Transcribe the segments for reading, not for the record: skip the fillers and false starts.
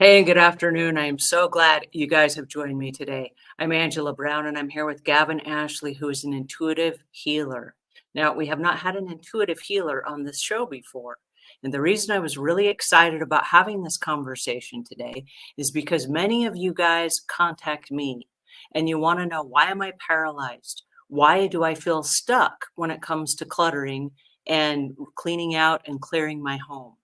Hey, and good afternoon. I am so glad you guys have joined me today. I'm Angela Brown, and I'm here with Gavin Ashley, who is an intuitive healer. Now, we have not had an intuitive healer on this show before. And the reason I was really excited about having this conversation today is because many of you guys contact me and you want to know, why am I paralyzed? Why do I feel stuck when it comes to cluttering and cleaning out and clearing my home?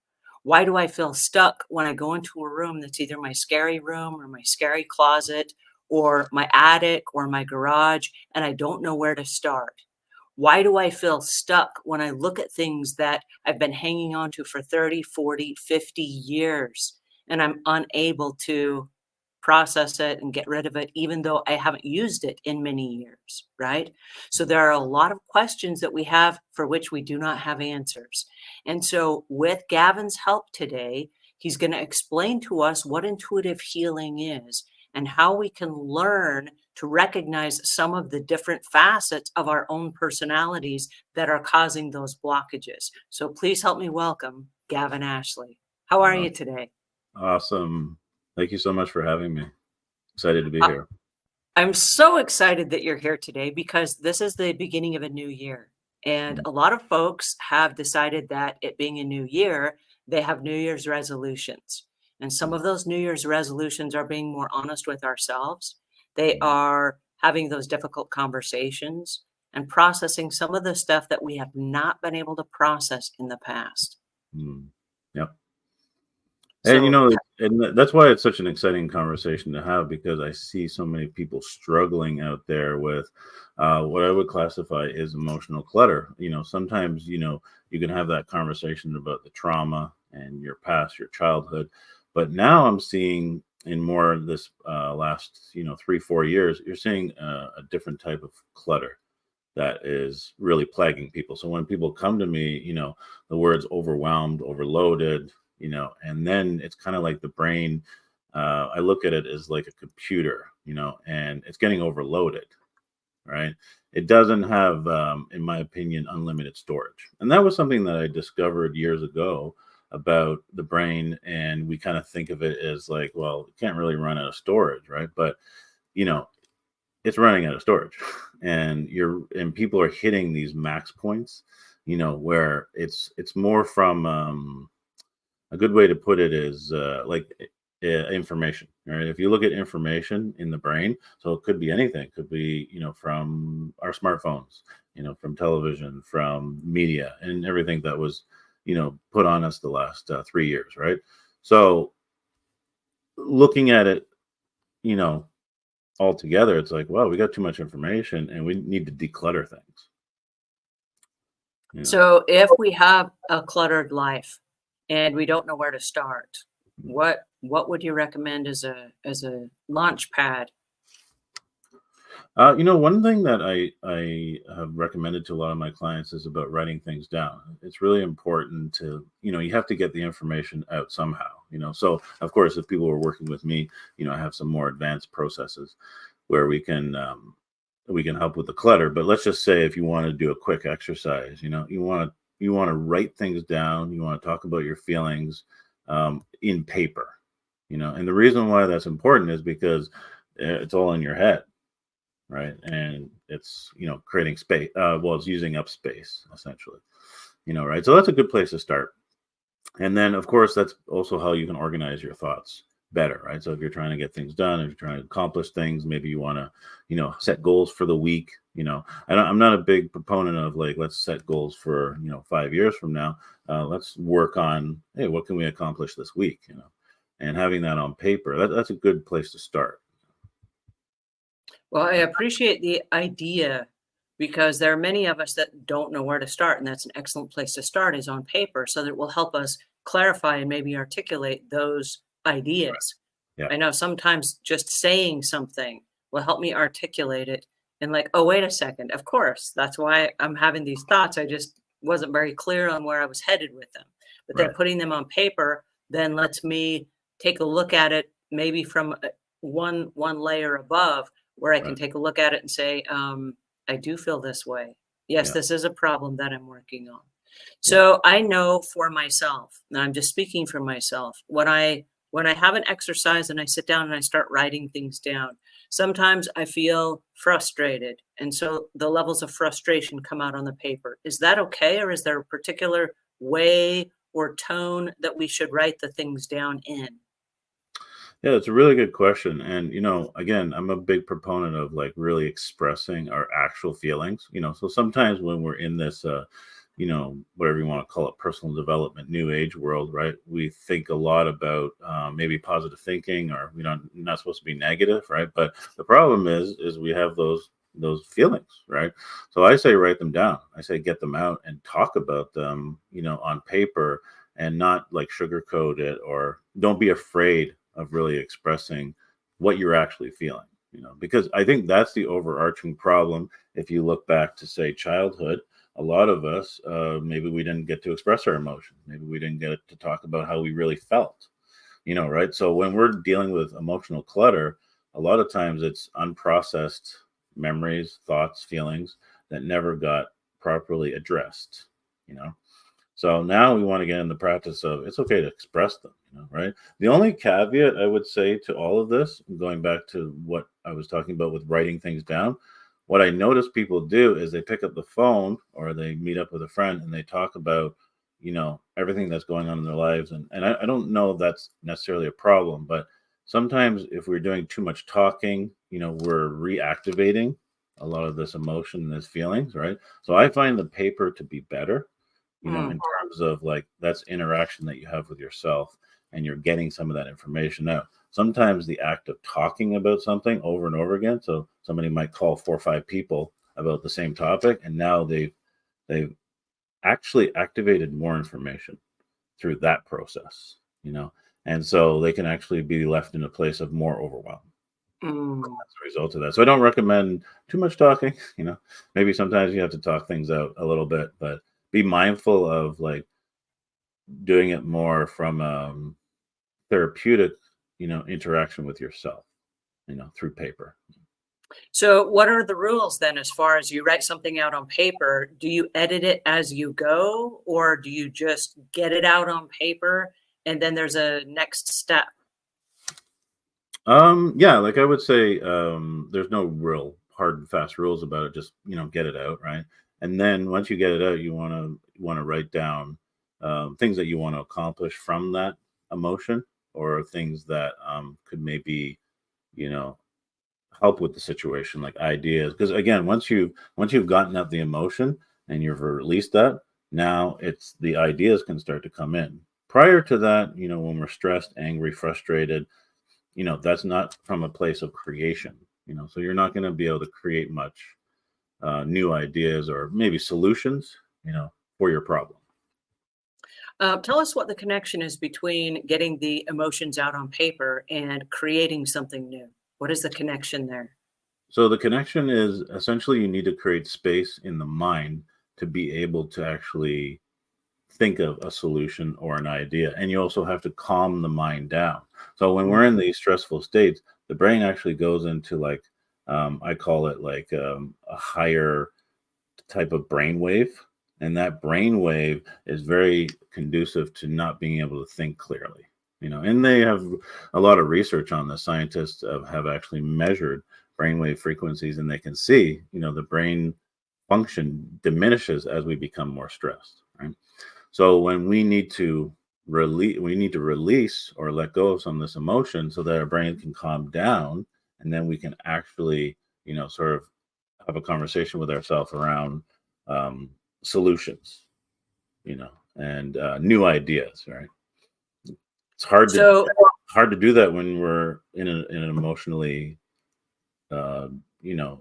Why do I feel stuck when I go into a room that's either my scary room or my scary closet or my attic or my garage, and I don't know where to start? Why do I feel stuck when I look at things that I've been hanging on to for 30, 40, 50 years and I'm unable to process it and get rid of it, even though I haven't used it in many years, right? So there are a lot of questions that we have for which we do not have answers. And so with Gavin's help today, he's going to explain to us what intuitive healing is and how we can learn to recognize some of the different facets of our own personalities that are causing those blockages. So please help me welcome Gavin Ashley. How are Uh, you today? awesome. Thank you so much for having me. Excited to be Uh, here. I'm so excited that you're here today because this is the beginning of a new year. And Mm. a lot of folks have decided that it being a new year, they have New Year's resolutions. And some of those New Year's resolutions are being more honest with ourselves. They Mm. are having those difficult conversations and processing some of the stuff that we have not been able to process in the past. Mm. Yep. And So, that's why it's such an exciting conversation to have, because I see so many people struggling out there with what I would classify as emotional clutter. Sometimes, you can have that conversation about the trauma and your past, your childhood. But now I'm seeing in more of this last, 3, 4 years, you're seeing a different type of clutter that is really plaguing people. So when people come to me, the words overwhelmed, overloaded, and then it's kind of like the brain. I look at it as like a computer, and it's getting overloaded, right? It doesn't have, in my opinion, unlimited storage. And that was something that I discovered years ago about the brain. And we kind of think of it as like, well, it can't really run out of storage, right? But, you know, it's running out of storage. And people are hitting these max points, where it's more from, a good way to put it is information, right? If you look at information in the brain, so it could be anything. It could be, from our smartphones, from television, from media, and everything that was, put on us the last 3 years, right? So looking at it, you know, all together, it's like, well, we got too much information and we need to declutter things. You know. So if we have a cluttered life and we don't know where to start, what would you recommend as a launch pad? One thing that I have recommended to a lot of my clients is about writing things down. It's really important to, you have to get the information out somehow. So of course, if people are working with me, I have some more advanced processes where we can help with the clutter. But let's just say if you want to do a quick exercise, you want to write things down. You want to talk about your feelings in paper. And the reason why that's important is because it's all in your head, right? And it's, creating space. Well, it's using up space essentially, right? So that's a good place to start. And then, of course, that's also how you can organize your thoughts better, right? So if you're trying to get things done, if you're trying to accomplish things, maybe you want to, set goals for the week. I'm not a big proponent of like, let's set goals for, 5 years from now. Let's work on, hey, what can we accomplish this week? And having that on paper, that's a good place to start. Well, I appreciate the idea because there are many of us that don't know where to start, and that's an excellent place to start is on paper so that it will help us clarify and maybe articulate those ideas. Yeah. I know sometimes just saying something will help me articulate it and like, oh, wait a second. Of course, that's why I'm having these thoughts. I just wasn't very clear on where I was headed with them. But then Right. putting them on paper then lets me take a look at it maybe from one layer above where I can Right. take a look at it and say, I do feel this way. Yes, Yeah. this is a problem that I'm working on. Yeah. So I know for myself, and I'm just speaking for myself, when I when I have an exercise and I sit down and I start writing things down, sometimes I feel frustrated. And so the levels of frustration come out on the paper. Is that okay? Or is there a particular way or tone that we should write the things down in? Yeah, it's a really good question. And, again, I'm a big proponent of like really expressing our actual feelings. So sometimes when we're in this, whatever you want to call it, personal development, new age world, right? We think a lot about maybe positive thinking, or not supposed to be negative, right? But the problem is we have those feelings, right? So I say write them down. I say get them out and talk about them, on paper, and not like sugarcoat it, or don't be afraid of really expressing what you're actually feeling, because I think that's the overarching problem. If you look back to, say, childhood, a lot of us, maybe we didn't get to express our emotions. Maybe we didn't get to talk about how we really felt, right? So when we're dealing with emotional clutter, a lot of times it's unprocessed memories, thoughts, feelings that never got properly addressed, you know? So now we want to get in the practice of it's okay to express them, right? The only caveat I would say to all of this, going back to what I was talking about with writing things down, what I notice people do is they pick up the phone or they meet up with a friend and they talk about, everything that's going on in their lives. And I don't know if that's necessarily a problem, but sometimes if we're doing too much talking, we're reactivating a lot of this emotion and this feelings, right? So I find the paper to be better, Mm. in terms of like that's interaction that you have with yourself, and you're getting some of that information out. Sometimes the act of talking about something over and over again. So somebody might call 4 or 5 people about the same topic, and now they've actually activated more information through that process, and so they can actually be left in a place of more overwhelm Mm. as a result of that. So I don't recommend too much talking. Maybe sometimes you have to talk things out a little bit, but be mindful of like doing it more from therapeutic, interaction with yourself, through paper. So, what are the rules then as far as you write something out on paper? Do you edit it as you go, or do you just get it out on paper and then there's a next step? Yeah, like I would say, there's no real hard and fast rules about it. Just get it out, right? And then once you get it out, you want to write down things that you want to accomplish from that emotion, or things that could maybe you know help with the situation, like ideas. Because again, once you've gotten up the emotion and you've released that, now it's the ideas can start to come in. Prior to that, when we're stressed, angry, frustrated, that's not from a place of creation. So you're not going to be able to create much new ideas or maybe solutions, for your problem. Tell us what the connection is between getting the emotions out on paper and creating something new. What is the connection there? So the connection is essentially you need to create space in the mind to be able to actually think of a solution or an idea. And you also have to calm the mind down. So when we're in these stressful states, the brain actually goes into like, I call it like a higher type of brainwave. And that brainwave is very conducive to not being able to think clearly. And they have a lot of research on this. Scientists have actually measured brainwave frequencies, and they can see, the brain function diminishes as we become more stressed, right? So when we need to release or let go of some of this emotion so that our brain can calm down, and then we can actually, sort of have a conversation with ourselves around um, solutions, and new ideas, right? It's So, hard to do that when we're in an emotionally,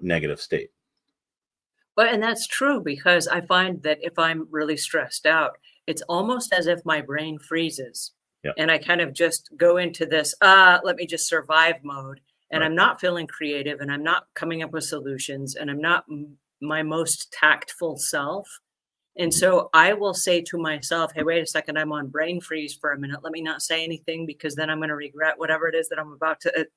negative state. but and that's true because I find that if I'm really stressed out, it's almost as if my brain freezes Yeah, and I kind of just go into this, let me just survive mode. And right. I'm not feeling creative and I'm not coming up with solutions and I'm not my most tactful self. And Mhm. so I will say to myself, hey, wait a second, I'm on brain freeze for a minute. Let me not say anything because then I'm going to regret whatever it is that I'm about to,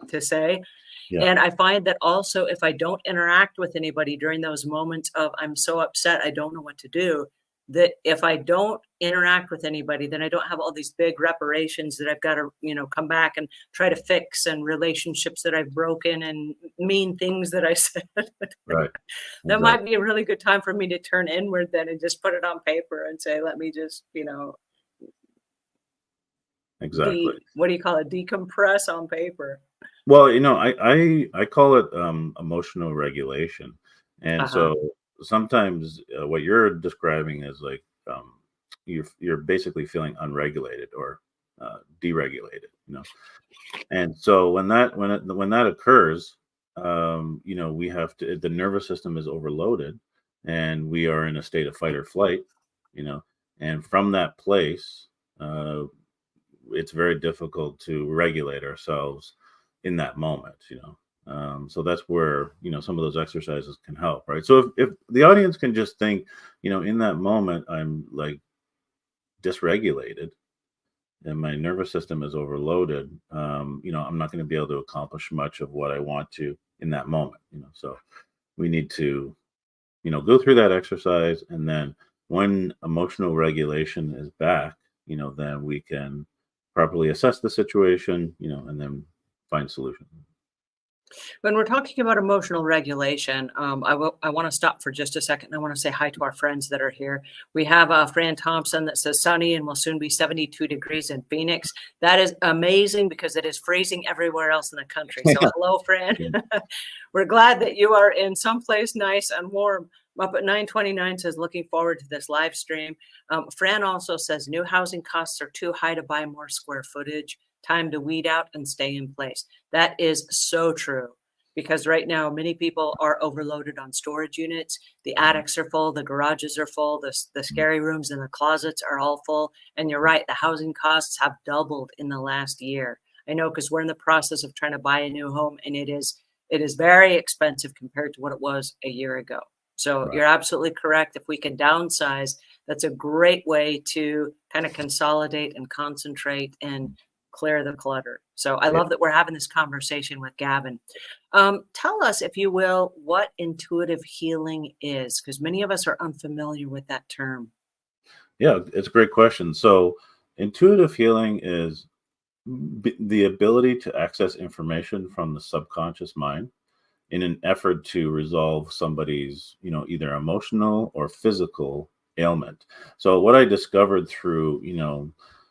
to say. Yeah. And I find that also if I don't interact with anybody during those moments of I'm so upset, I don't know what to do, that if I don't interact with anybody, then I don't have all these big reparations that I've got to, come back and try to fix, and relationships that I've broken, and mean things that I said. Right. That Exactly. might be a really good time for me to turn inward then and just put it on paper and say, let me just, Exactly. what do you call it? Decompress on paper. Well, I call it emotional regulation, and Uh-huh. so sometimes what you're describing is like you're basically feeling unregulated or deregulated, and so when that occurs, we have to the nervous system is overloaded, and we are in a state of fight or flight, you know, and from that place. Uh, it's very difficult to regulate ourselves in that moment, so that's where some of those exercises can help, right? So if the audience can just think, in that moment I'm like dysregulated and my nervous system is overloaded, I'm not going to be able to accomplish much of what I want to in that moment, so we need to go through that exercise, and then when emotional regulation is back, then we can properly assess the situation, and then find solutions. When we're talking about emotional regulation, I want to stop for just a second. I want to say hi to our friends that are here. We have Fran Thompson that says sunny and will soon be 72 degrees in Phoenix. That is amazing because it is freezing everywhere else in the country. So Yeah. hello, Fran. Yeah. We're glad that you are in someplace nice and warm. Up at 929 says, looking forward to this live stream. Fran also says, new housing costs are too high to buy more square footage. Time to weed out and stay in place. That is so true, because right now many people are overloaded on storage units. The Mhm. attics are full, the garages are full, the Mhm. scary rooms and the closets are all full. And you're right, the housing costs have doubled in the last year. I know, because we're in the process of trying to buy a new home, and it is very expensive compared to what it was a year ago. So Right. you're absolutely correct. If we can downsize, that's a great way to kind of consolidate and concentrate and clear the clutter. So I Yeah. love that we're having this conversation with Gavin. Tell us, if you will, what intuitive healing is, because many of us are unfamiliar with that term. Yeah, it's a great question. So intuitive healing is the ability to access information from the subconscious mind in an effort to resolve somebody's, either emotional or physical ailment. So what I discovered through,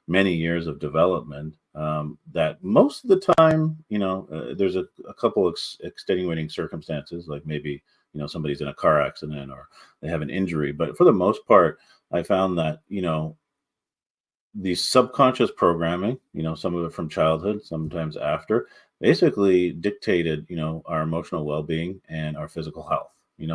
many years of development, that most of the time, there's a couple extenuating circumstances, like maybe, somebody's in a car accident or they have an injury. But for the most part, I found that, the subconscious programming, some of it from childhood, sometimes after, basically dictated, our emotional well-being and our physical health.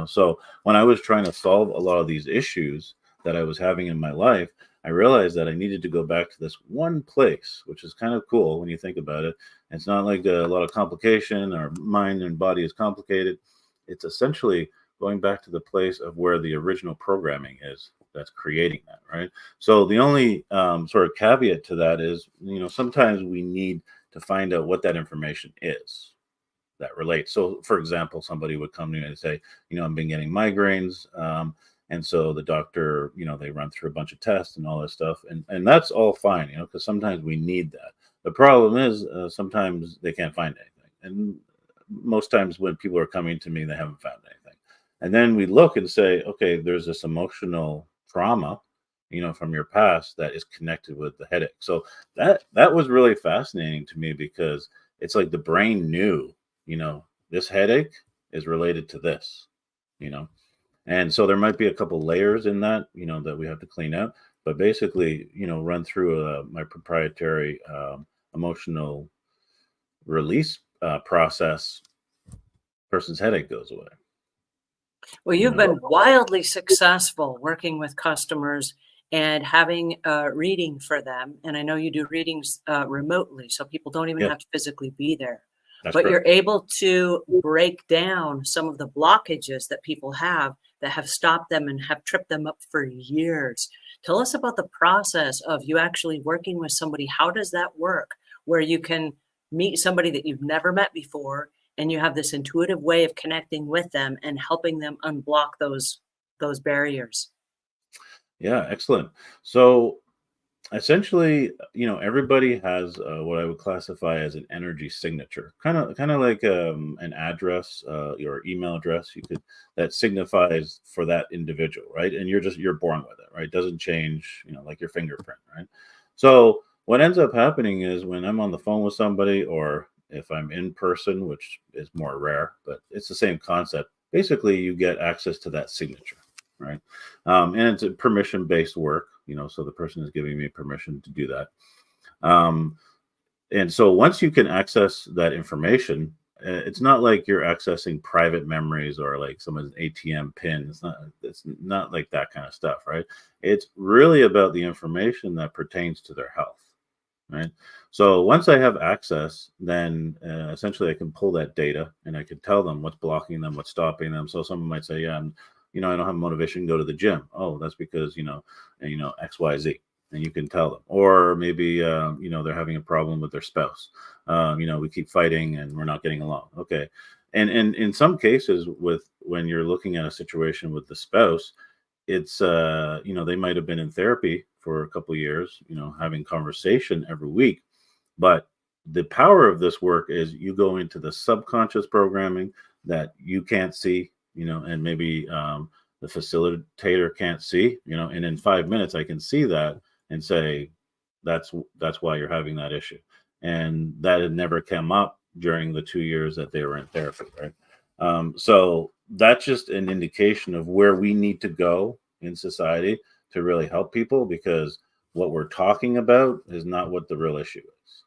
So when I was trying to solve a lot of these issues that I was having in my life, I realized that I needed to go back to this one place, which is kind of cool when you think about it. It's not like a lot of complication. Our mind and body is complicated. It's essentially going back to the place of where the original programming is that's creating that, right? So the only sort of caveat to that is, sometimes we need to find out what that information is that relates. So, for example, somebody would come to me and say, I've been getting migraines, and so the doctor, they run through a bunch of tests and all this stuff, and that's all fine, because sometimes we need that. The problem is sometimes they can't find anything, and most times when people are coming to me, they haven't found anything, and then we look and say, okay, there's this emotional trauma, from your past that is connected with the headache. So that was really fascinating to me because it's like the brain knew, this headache is related to this, you know. And so there might be a couple layers in that, that we have to clean out. But basically, run through my proprietary emotional release process, person's headache goes away. Well, You you've know, been wildly successful working with customers and having a reading for them. And I know you do readings remotely, so people don't even yeah, have to physically be there. that's But correct. you're able to break down some of the blockages that people have that have stopped them and have tripped them up for years. Tell us about the process of you actually working with somebody. How does that work? Where you can meet somebody that you've never met before, and you have this intuitive way of connecting with them and helping them unblock those barriers. Yeah, excellent. So essentially, everybody has what I would classify as an energy signature, kind of like an address, your email address. You could that signifies for that individual, right? And you're born with it, right? Doesn't change, like your fingerprint, right? So what ends up happening is when I'm on the phone with somebody, or if I'm in person, which is more rare, but it's the same concept. Basically, you get access to that signature, right? And it's a permission based work, so the person is giving me permission to do that. Um, and so once you can access that information, it's not like you're accessing private memories or like someone's ATM pin. It's not like that kind of stuff, right? It's really about the information that pertains to their health, right? So once I have access, then essentially I can pull that data and I can tell them what's blocking them, what's stopping them. So someone might say, "Yeah, I don't have motivation to go to the gym." Oh, that's because X, Y, Z, and you can tell them. Or maybe they're having a problem with their spouse. We keep fighting and we're not getting along. Okay, and in some cases, with when you're looking at a situation with the spouse, it's they might have been in therapy for a couple of years, having conversation every week, but the power of this work is you go into the subconscious programming that you can't see, and maybe the facilitator can't see, and in 5 minutes I can see that and say that's why you're having that issue, and that had never come up during the 2 years that they were in therapy, right? So that's just an indication of where we need to go in society to really help people, because what we're talking about is not what the real issue is.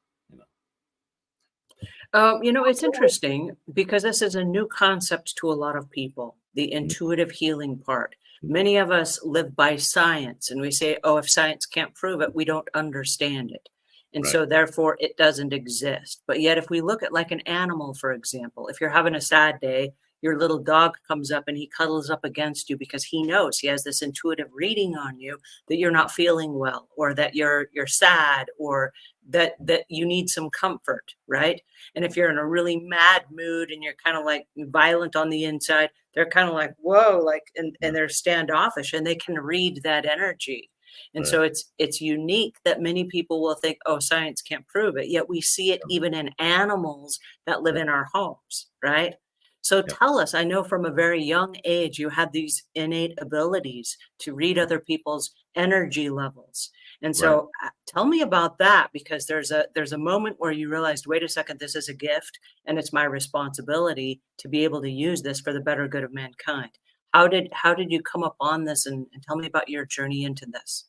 You know, It's interesting because this is a new concept to a lot of people, the Mm, intuitive healing part. mm, Many of us live by science and we say, oh, if science can't prove it, we don't understand it. And right, so therefore it doesn't exist. But yet, if we look at like an animal, for example, if you're having a sad day, your little dog comes up and he cuddles up against you because he knows he has this intuitive reading on you that you're not feeling well, or that you're sad, or that you need some comfort, right? And if you're in a really mad mood and you're kind of like violent on the inside, they're kind of like, whoa, like, yeah, and they're standoffish and they can read that energy. And right, so it's unique that many people will think, oh, science can't prove it. Yet we see it even in animals that live yeah, in our homes, right? So yeah, tell us, I know from a very young age you had these innate abilities to read other people's energy levels. And right. so tell me about that, because there's a moment where you realized, wait a second, this is a gift and it's my responsibility to be able to use this for the better good of mankind. How did you come up on this, and tell me about your journey into this?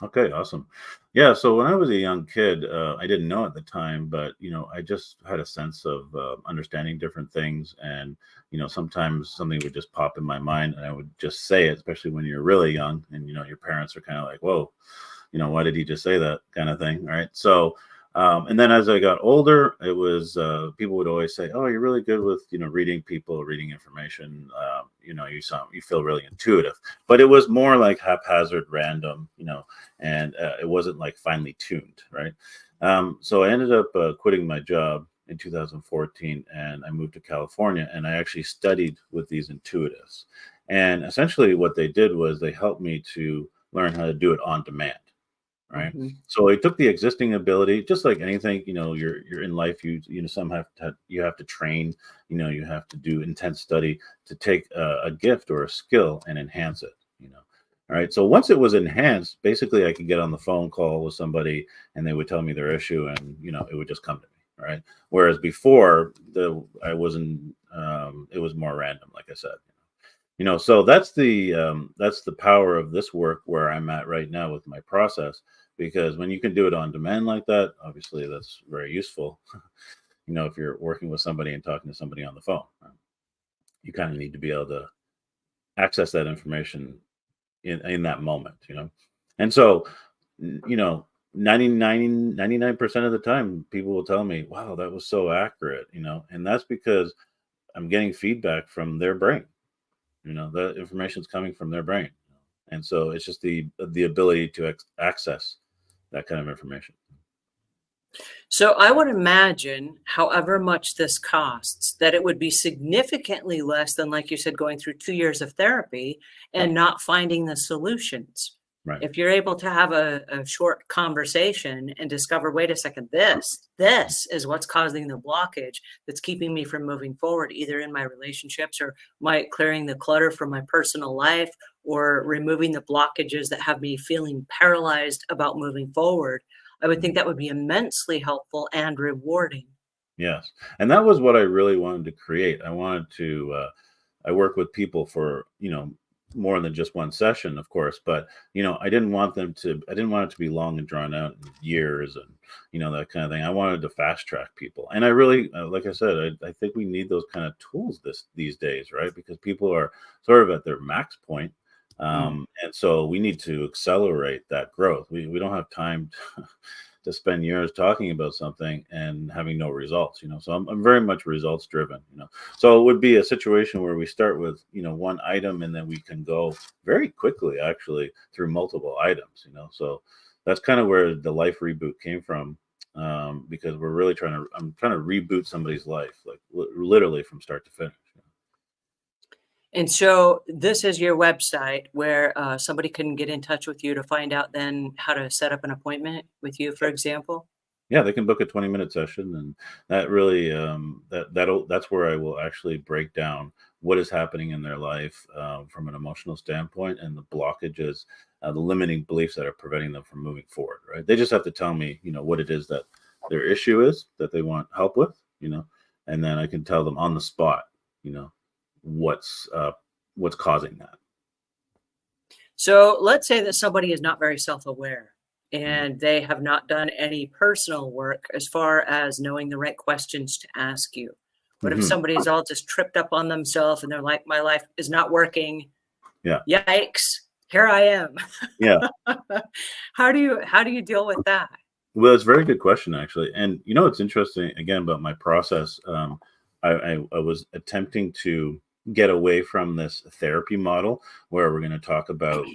Okay, awesome. Yeah, so when I was a young kid, I didn't know at the time, but I just had a sense of understanding different things, and sometimes something would just pop in my mind, and I would just say it, especially when you're really young, and your parents are kind of like, "Whoa, why did he just say that?" kind of thing, right? So, and then as I got older, it was people would always say, "Oh, you're really good with reading people, reading information. You feel really intuitive," but it was more like haphazard, random, and it wasn't like finely tuned, right? So I ended up quitting my job in 2014, and I moved to California, and I actually studied with these intuitives. And essentially, what they did was they helped me to learn how to do it on demand, right? Mhm. So I took the existing ability, just like anything, you're in life, some you have to train, you have to do intense study to take a gift or a skill and enhance it, All right. So once it was enhanced, basically I could get on the phone call with somebody and they would tell me their issue, and it would just come to me. Right. Whereas before I wasn't it was more random, like I said. So that's the power of this work where I'm at right now with my process, because when you can do it on demand like that, obviously that's very useful. If you're working with somebody and talking to somebody on the phone, you kind of need to be able to access that information in that moment, and so n- you know 99% of the time people will tell me, wow, that was so accurate, and that's because I'm getting feedback from their brain. The information's coming from their brain, and so it's just the ability to access that kind of information. So I would imagine, however much this costs, that it would be significantly less than, like you said, going through 2 years of therapy Yep. and not finding the solutions. Right. If you're able to have a short conversation and discover, wait a second, this is what's causing the blockage that's keeping me from moving forward, either in my relationships or my clearing the clutter from my personal life or removing the blockages that have me feeling paralyzed about moving forward, I would think Mhm. that would be immensely helpful and rewarding. Yes. And that was what I really wanted to create. I wanted to I work with people for, more than just one session, of course, but I didn't want it to be long and drawn out and years and, that kind of thing. I wanted to fast track people. And I really, like I said, I think we need those kind of tools these days, right? Because people are sort of at their max point. Mm. And so we need to accelerate that growth. We don't have time to spend years talking about something and having no results, so I'm very much results driven, so it would be a situation where we start with, one item and then we can go very quickly actually through multiple items, so that's kind of where the life reboot came from, because I'm trying to reboot somebody's life, like literally from start to finish. And so this is your website where somebody can get in touch with you to find out then how to set up an appointment with you, for example. Yeah, they can book a 20-minute session, and that really that's where I will actually break down what is happening in their life, from an emotional standpoint, and the blockages, the limiting beliefs that are preventing them from moving forward. Right? They just have to tell me, what it is that their issue is that they want help with, and then I can tell them on the spot, you know, what's uh, what's causing that. So let's say that somebody is not very self-aware Mhm. and they have not done any personal work as far as knowing the right questions to ask you. What if Mhm. somebody's all just tripped up on themselves and they're like, my life is not working. Yeah, Yikes, here I am. yeah. How do you deal with that? Well, it's a very good question, actually. And it's interesting again about my process. I was attempting to get away from this therapy model where we're going to talk about,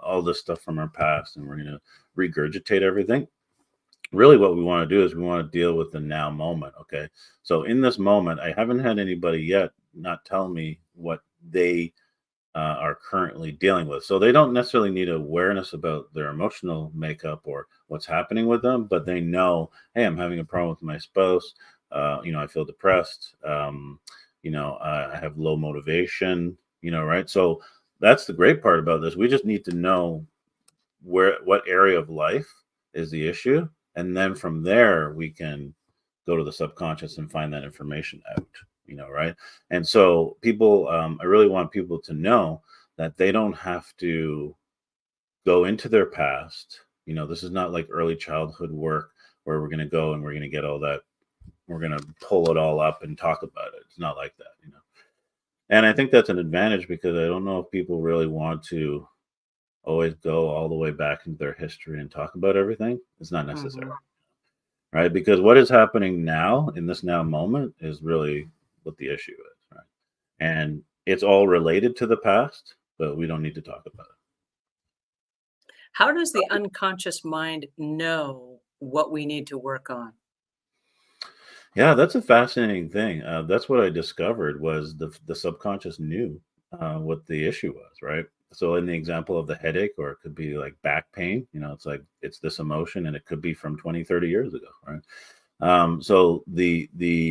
all this stuff from our past and we're going to regurgitate everything. Really, what we want to do is we want to deal with the now moment. Okay. So in this moment, I haven't had anybody yet not tell me what they are currently dealing with. So they don't necessarily need awareness about their emotional makeup or what's happening with them, but they know, hey, I'm having a problem with my spouse. I feel depressed. I have low motivation. Right. So that's the great part about this. We just need to know what area of life is the issue, and then from there we can go to the subconscious and find that information out, right? And so people, I really want people to know that they don't have to go into their past. This is not like early childhood work where we're going to go and we're going to get all that, we're going to pull it all up and talk about it. It's not like that. And I think that's an advantage because I don't know if people really want to always go all the way back into their history and talk about everything. It's not necessary, Mhm. right? Because what is happening now in this now moment is really what the issue is, right? And it's all related to the past, but we don't need to talk about How does the unconscious mind know what we need to work on? it. Yeah, that's a fascinating thing. That's what I discovered was the subconscious knew what the issue was, right? So in the example of the headache, or it could be like back pain, it's like it's this emotion and it could be from 20, 30 years ago, right? So the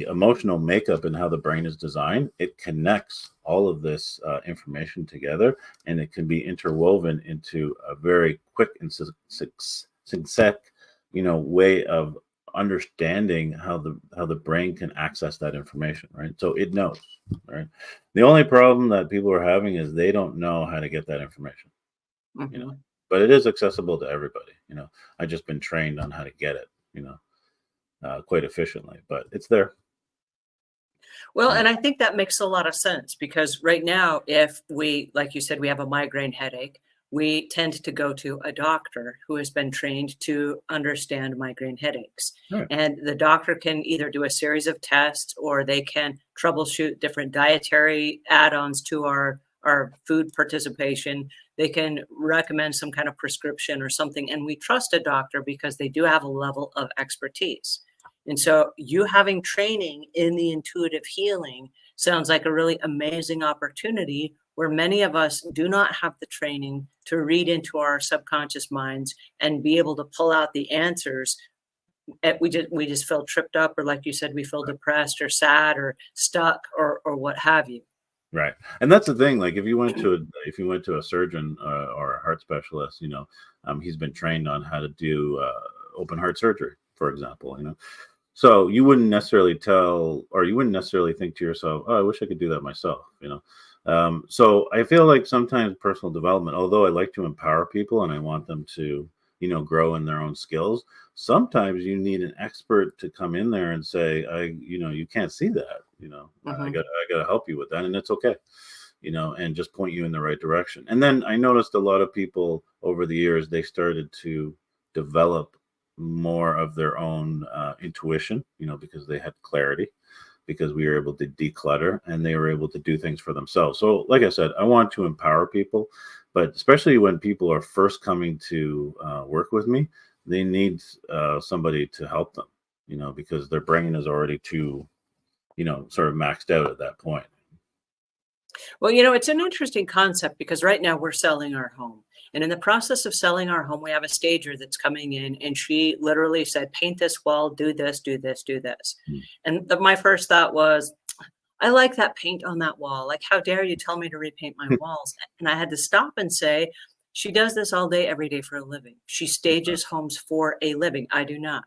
emotional makeup and how the brain is designed, it connects all of this information together, and it can be interwoven into a very quick and succinct, way of understanding how the brain can access that information. Right, so it knows. Right, the only problem that people are having is they don't know how to get that information. You know, Mhm. but it is accessible to everybody. I just been trained on how to get it. Quite efficiently, but it's there. Well, Yeah. and I think that makes a lot of sense because right now, if we, like you said, we have a migraine headache, we tend to go to a doctor who has been trained to understand migraine headaches. Right. And the doctor can either do a series of tests or they can troubleshoot different dietary add-ons to our food participation. They can recommend some kind of prescription or something. And we trust a doctor because they do have a level of expertise. And so you having training in the intuitive healing sounds like a really amazing opportunity where many of us do not have the training to read into our subconscious minds and be able to pull out the answers. We just feel tripped up, or like you said, we feel depressed or sad or stuck or what have you. Right. And that's the thing. Like if you went to a surgeon or a heart specialist, he's been trained on how to do open heart surgery, for example. So you wouldn't necessarily you wouldn't necessarily think to yourself, "Oh, I wish I could do that myself." So I feel like sometimes personal development, although I like to empower people and I want them to, grow in their own skills, sometimes you need an expert to come in there and say, you can't see that, I Mhm. got to help you with that. And it's okay, and just point you in the right direction. And then I noticed a lot of people over the years, they started to develop more of their own intuition, because they had clarity, because we were able to declutter and they were able to do things for themselves. So, like I said, I want to empower people, but especially when people are first coming to work with me, they need somebody to help them, because their brain is already too, sort of maxed out at that point. Well, it's an interesting concept because right now we're selling our home. And in the process of selling our home, we have a stager that's coming in, and she literally said, paint this wall, do this, do this, do this. Mm. And my first thought was, I like that paint on that wall. Like, how dare you tell me to repaint my walls? And I had to stop and say, she does this all day, every day for a living. She stages homes for a living. I do not.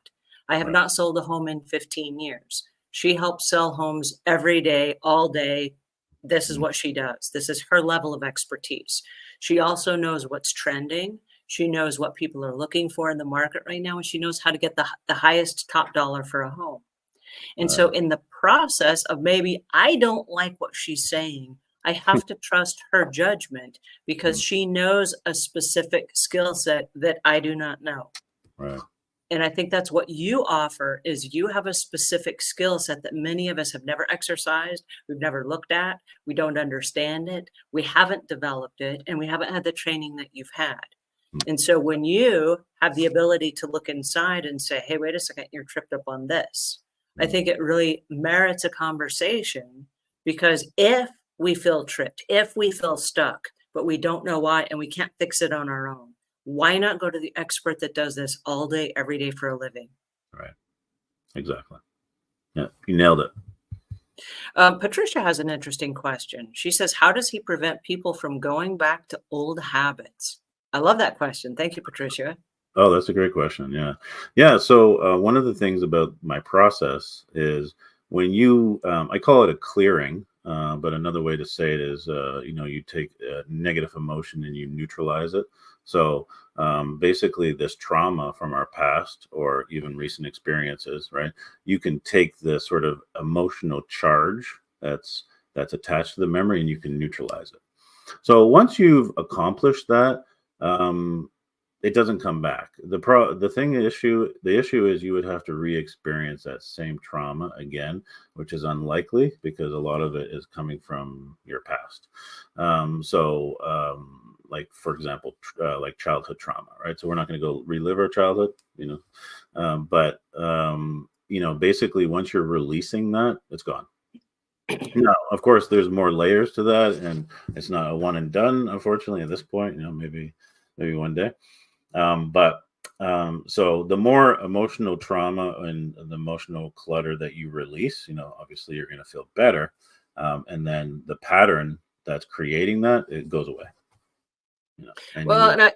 I have Right. not sold a home in 15 years. She helps sell homes every day, all day. This is Mm. what she does. This is her level of expertise. She also knows what's trending. She knows what people are looking for in the market right now, and she knows how to get the highest top dollar for a home. And so, Right. in the process of maybe I don't like what she's saying, I have to trust her judgment because Mm. she knows a specific skill set that I do not know. Right. And I think that's what you offer is you have a specific skill set that many of us have never exercised, we've never looked at, we don't understand it, we haven't developed it, and we haven't had the training that you've had. Mm. And so when you have the ability to look inside and say, "Hey, wait a second, you're tripped up on this," I Mm. think it really merits a conversation because if we feel tripped, if we feel stuck, but we don't know why and we can't fix it on our own, why not go to the expert that does this all day, every day for a living? Right. Exactly. Yeah. You nailed it. Patricia has an interesting question. She says, how does he prevent people from going back to old habits? I love that question. Thank you, Patricia. Oh, that's a great question. Yeah. Yeah. So, one of the things about my process is when I call it a clearing, but another way to say it is, you take negative emotion and you neutralize it. So, basically, this trauma from our past or even recent experiences, right? You can take the sort of emotional charge that's attached to the memory and you can neutralize it. So once you've accomplished that, um, it doesn't come back. The issue is you would have to re-experience that same trauma again, which is unlikely because a lot of it is coming from your past. Like for example, like childhood trauma, right? So we're not going to go relive our childhood, but basically once you're releasing that, it's gone. No, of course, there's more layers to that, and it's not a one and done. Unfortunately, at this point, maybe one day. So the more emotional trauma and the emotional clutter that you release, obviously you're going to feel better, and then the pattern that's creating that it goes away. And you Well, move. and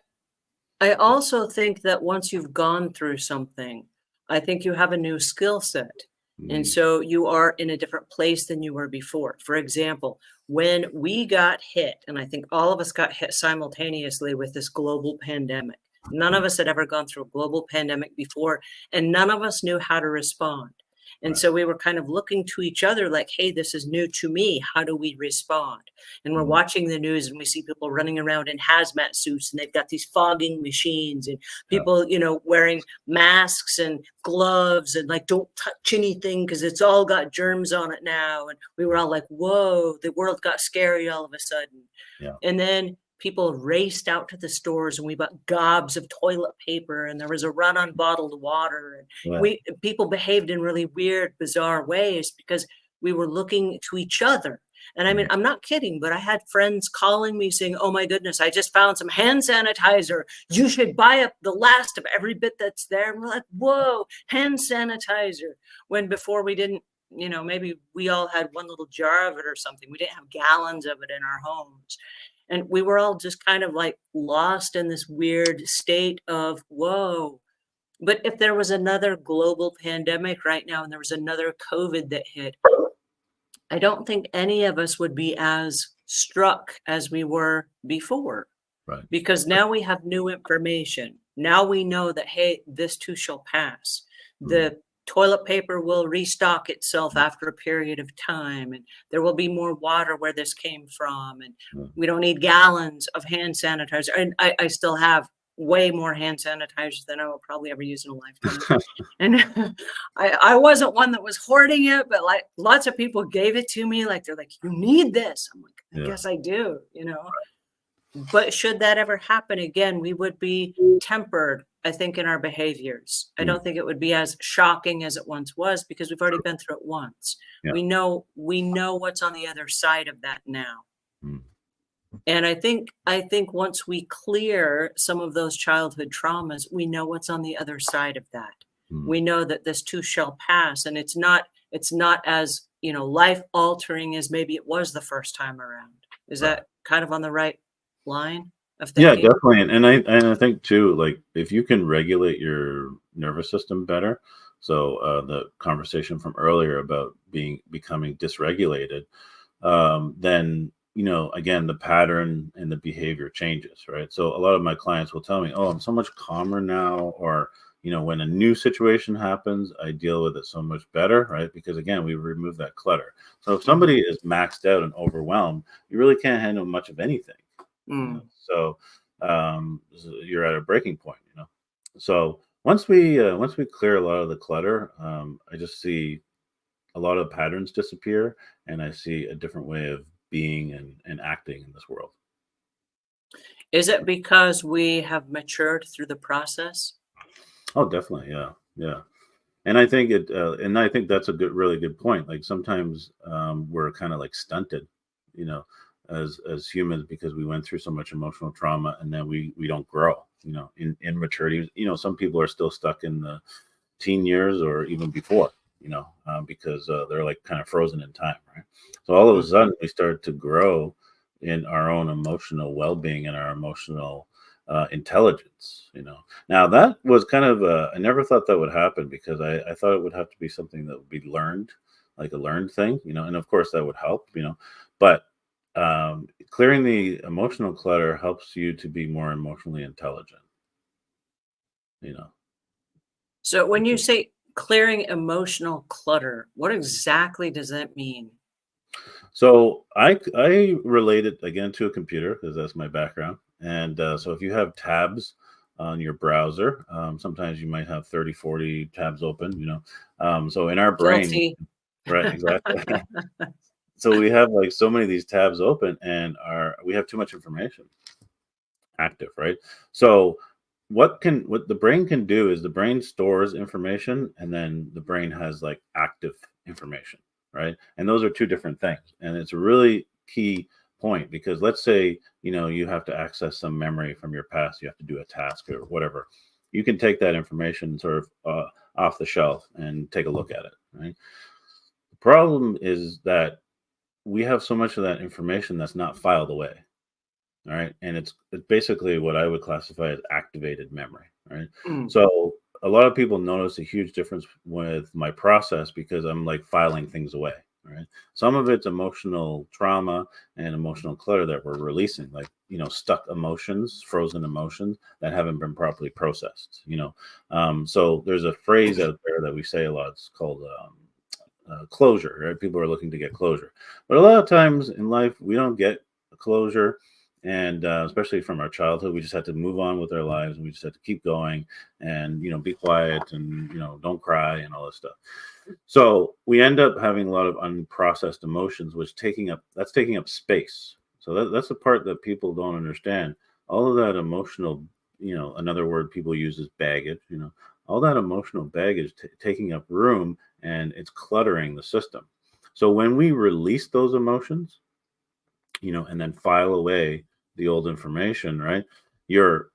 I also think that once you've gone through something, I think you have a new skill set. And Mm. so you are in a different place than you were before. For example, when we got hit, and I think all of us got hit simultaneously with this global pandemic, none of us had ever gone through a global pandemic before, and none of us knew how to respond. And Right. so we were kind of looking to each other like, hey, this is new to me. How do we respond? And we're Mhm. watching the news and we see people running around in hazmat suits and they've got these fogging machines and Yeah. people, wearing masks and gloves and like, don't touch anything because it's all got germs on it now. And we were all like, whoa, the world got scary all of a sudden. Yeah. And then people raced out to the stores and we bought gobs of toilet paper and there was a run on bottled water. And Yeah. people behaved in really weird, bizarre ways because we were looking to each other. And I mean, I'm not kidding, but I had friends calling me saying, oh my goodness, I just found some hand sanitizer. You should buy up the last of every bit that's there. And we're like, whoa, hand sanitizer. When before we didn't, maybe we all had one little jar of it or something. We didn't have gallons of it in our homes. And we were all just kind of like lost in this weird state of, whoa. But if there was another global pandemic right now and there was another COVID that hit, I don't think any of us would be as struck as we were before, Right. because now we have new information. Now we know that, hey, this too shall pass. The toilet paper will restock itself after a period of time, and there will be more water where this came from, and we don't need gallons of hand sanitizer. And I still have way more hand sanitizer than I will probably ever use in a lifetime. And I wasn't one that was hoarding it, but like lots of people gave it to me. Like they're like, you need this. I'm like, I guess I do, But should that ever happen again, we would be tempered, I think, in our behaviors. I don't think it would be as shocking as it once was, because we've already been through it once. Yeah. We know what's on the other side of that now. And I think once we clear some of those childhood traumas, we know what's on the other side of that. We know that this too shall pass, and it's not as, life altering as maybe it was the first time around. Is that kind of on the right line of thinking? Yeah, definitely. And I think too, like if you can regulate your nervous system better. So the conversation from earlier about becoming dysregulated, then again, the pattern and the behavior changes, right? So a lot of my clients will tell me, oh, I'm so much calmer now, or when a new situation happens, I deal with it so much better, right? Because again, we remove that clutter. So if somebody is maxed out and overwhelmed, you really can't handle much of anything. So you're at a breaking point. So once we clear a lot of the clutter, I just see a lot of patterns disappear, and I see a different way of being and acting in this world. Is it because we have matured through the process? Oh, definitely. Yeah. And I think that's a really good point. Like sometimes we're kind of like stunted, as humans, because we went through so much emotional trauma, and then we don't grow, in maturity. Some people are still stuck in the teen years or even before, because they're like kind of frozen in time, right? So all of a sudden we start to grow in our own emotional well-being and our emotional intelligence. Now that was kind of I never thought that would happen, because I thought it would have to be something that would be learned, like a learned thing, and of course that would help, but clearing the emotional clutter helps you to be more emotionally intelligent. So when you say clearing emotional clutter, what exactly does that mean? So I relate it again to a computer, because that's my background. And so if you have tabs on your browser, sometimes you might have 30, 40 tabs open, so in our brain, Guilty. right, exactly. So we have like so many of these tabs open, and we have too much information active, right? So what the brain can do is the brain stores information, and then the brain has like active information, right? And those are two different things. And it's a really key point, because let's say, you have to access some memory from your past, you have to do a task or whatever. You can take that information sort of off the shelf and take a look at it, right? The problem is that we have so much of that information that's not filed away. All right. And it's basically what I would classify as activated memory. Right. So a lot of people notice a huge difference with my process, because I'm like filing things away. Right. Some of it's emotional trauma and emotional clutter that we're releasing, like, stuck emotions, frozen emotions that haven't been properly processed, so there's a phrase out there that we say a lot. It's called closure, right? People are looking to get closure. But a lot of times in life, we don't get closure. And especially from our childhood, we just had to move on with our lives, and we just had to keep going, and be quiet, and don't cry and all this stuff. So we end up having a lot of unprocessed emotions, which taking up space. So that's the part that people don't understand. All of that emotional, another word people use is baggage. All that emotional baggage taking up room, and it's cluttering the system. So when we release those emotions, and then file away the old information, right? Your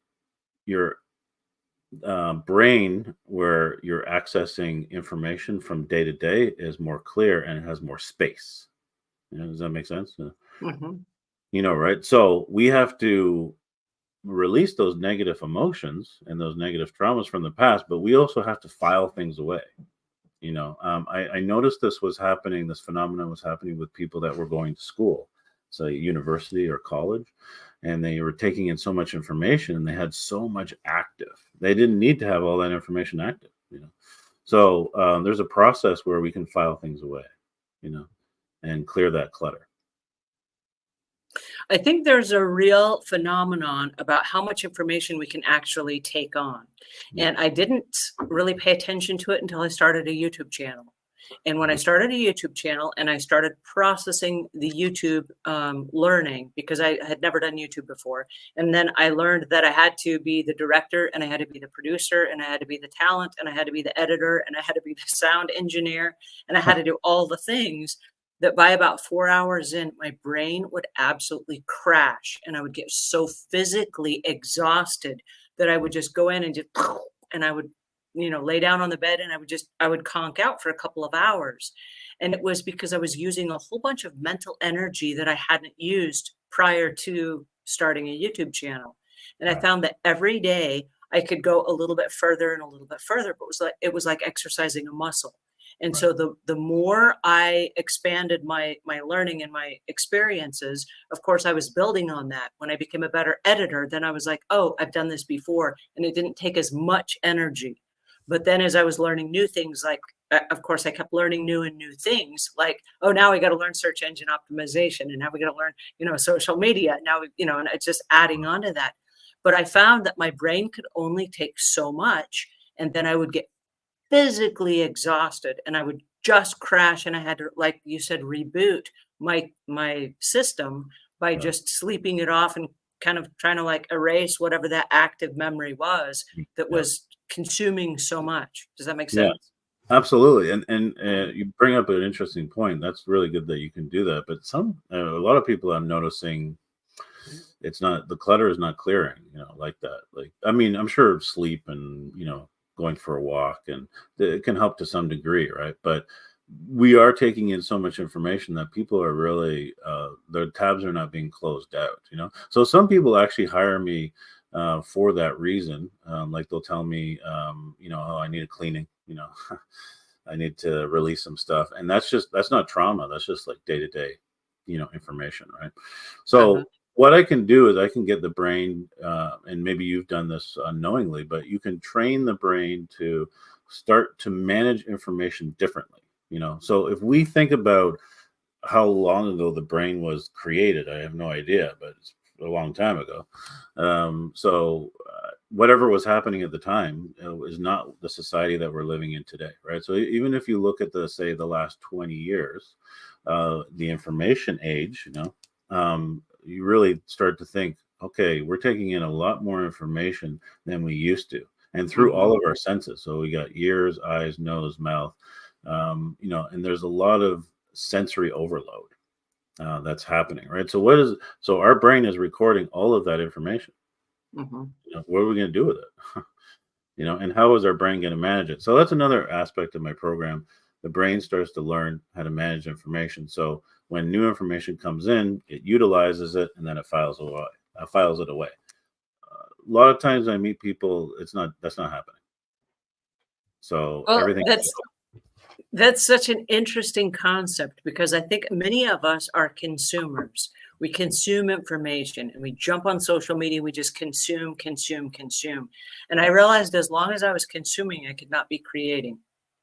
your brain, where you're accessing information from day to day, is more clear and it has more space. Does that make sense? Hmm. Right? So we have to release those negative emotions and those negative traumas from the past, but we also have to file things away. I noticed this phenomenon was happening with people that were going to school, so university or college, and they were taking in so much information and they had so much active. They didn't need to have all that information active. So there's a process where we can file things away, you know, and clear that clutter. I think there's a real phenomenon about how much information we can actually take on. Yeah. And I didn't really pay attention to it until I started a YouTube channel. And when I Mhm. started a YouTube channel and I started processing the YouTube learning, because I had never done YouTube before. And then I learned that I had to be the director and I had to be the producer and I had to be the talent and I had to be the editor and I had to be the sound engineer and I had to do all the things that by about 4 hours in, my brain would absolutely crash and I would get so physically exhausted that I would just go in and just, and I would, lay down on the bed and I would conk out for a couple of hours. And it was because I was using a whole bunch of mental energy that I hadn't used prior to starting a YouTube channel. And I Right. found that every day I could go a little bit further and a little bit further, but it was like exercising a muscle. And Right. so the more I expanded my learning and my experiences, of course, I was building on that. When I became a better editor, then I was like, oh, I've done this before, and it didn't take as much energy. But then as I was learning new things, like, of course, I kept learning new and new things, like, oh, now we got to learn search engine optimization, and now we got to learn, social media. Now, and it's just adding on to that. But I found that my brain could only take so much, and then I would get physically exhausted and I would just crash and I had to, like you said, reboot my system by Right. just sleeping it off and kind of trying to like erase whatever that active memory was that Yeah. was consuming so much. Does that make Yeah. sense? Absolutely, and you bring up an interesting point. That's really good that you can do that. But a lot of people I'm noticing, it's not the clutter is not clearing, like that. Like, I mean, I'm sure sleep and going for a walk and it can help to some degree, right? But we are taking in so much information that people are really their tabs are not being closed out. So some people actually hire me for that reason. Like they'll tell me, oh, I need a cleaning. I need to release some stuff. And that's not trauma. That's just like day to day, information, right? Uh-huh. So what I can do is I can get the brain, and maybe you've done this unknowingly, but you can train the brain to start to manage information differently. So if we think about how long ago the brain was created, I have no idea, but it's a long time ago. So whatever was happening at the time is not the society that we're living in today, right? So even if you look at the last 20 years, the information age, you really start to think, okay, we're taking in a lot more information than we used to, and through Hmm. all of our senses. So we got ears, eyes, nose, mouth, and there's a lot of sensory overload that's happening, right? So our brain is recording all of that information. Hmm. What are we going to do with it? And how is our brain going to manage it? So that's another aspect of my program. The brain starts to learn how to manage information. So when new information comes in, it utilizes it and then it files it away. A lot of times I meet people, that's not happening. So Well, everything. that's such an interesting concept because I think many of us are consumers. We consume information and we jump on social media. We just consume, consume, consume. And I realized as long as I was consuming, I could not be creating.